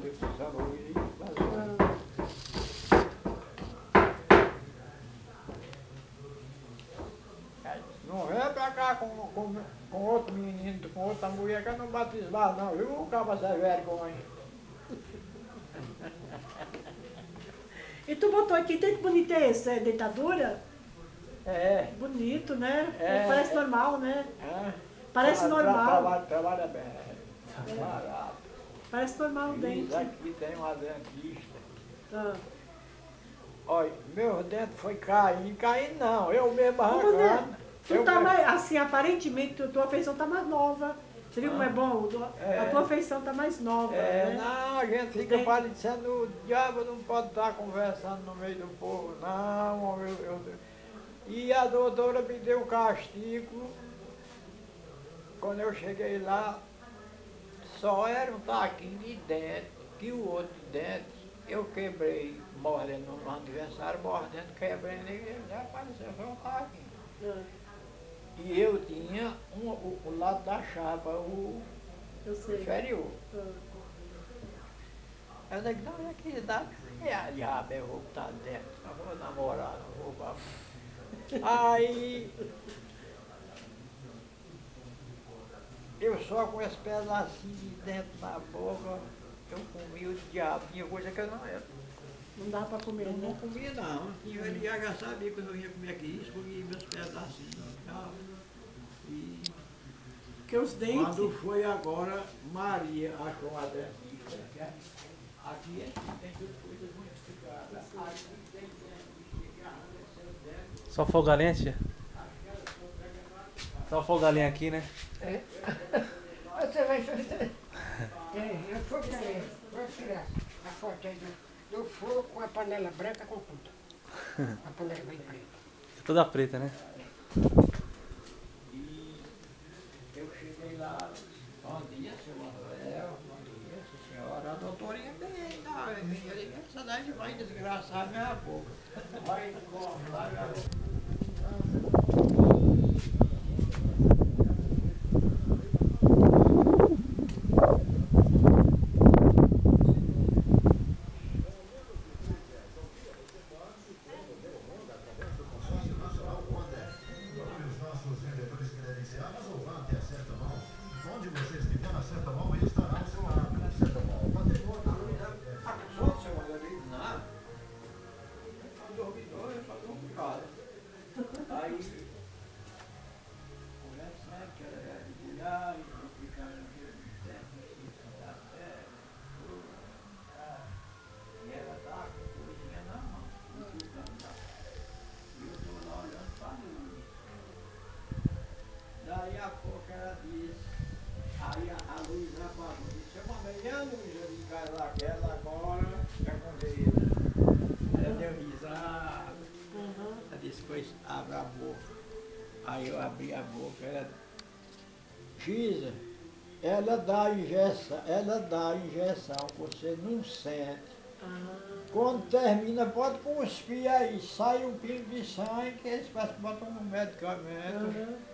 Deus te salve. Não vem pra cá com outro menino, com outra mulher que eu não batizava não, viu? Acaba essa vergonha. E tu botou aqui, tem que bonito é esse? É dentadura? É. Bonito, né? É, parece normal, né? É. Parece normal. Trabalha bem. Barato. Parece normal o dente. Aqui tem uma dentista. Ah. Olha, meu dente foi caindo não, eu mesmo arrancando. Tu tá mais, assim, aparentemente, tua feição tá mais nova. Você viu como é bom? A tua feição tá mais nova, né? Não, a gente fica parecendo, o diabo não pode estar conversando no meio do povo, não. E a doutora me deu castigo, quando eu cheguei lá, só era um taquinho de dente, que o outro dente, eu quebrei, mordendo no aniversário, mordendo, quebrei nele, ele já apareceu só um taquinho. E eu tinha o lado da chapa, o inferior. Eu digo, não, é que dá, diabo, eu vou botar dentro, eu vou namorar, não vou. Aí, eu só com esse pedacinho de dentro na boca, eu comi o diabo, tinha coisa que eu não era. Não dá pra comer, eu né? Não comia não, ele já sabia que eu ia comer aqui, escolhi meus pedacinhos. E que os dentes... Quando foi agora, Maria achou a dentista. Aqui tem duas coisas muito explicadas. Aqui tem dentista que arranca seus dentes. Só folgalinha, tia? Só folgalinha aqui, né? É. Você vai fazer. Eu vou tirar a foto aí do fogo com a panela branca com tudo. A panela bem preta. Toda preta, né? Eu cheguei lá, bom dia, seu Manuel, bom dia, senhora, a doutorinha bem, tá, essa daí vai desgraçar minha boca. Vai cortar minha boca. Daí a pouco ela disse, aí a luz apagou, disse, eu mandei a luz ali, caiu aquela agora, já contei. Ela deu risada. Ela disse, pois abre a boca. Aí eu abri a boca, ela Giza, ela dá injeção, você não sente. Quando termina, pode cuspir aí, sai um pingo de sangue, que eles botam um medicamento.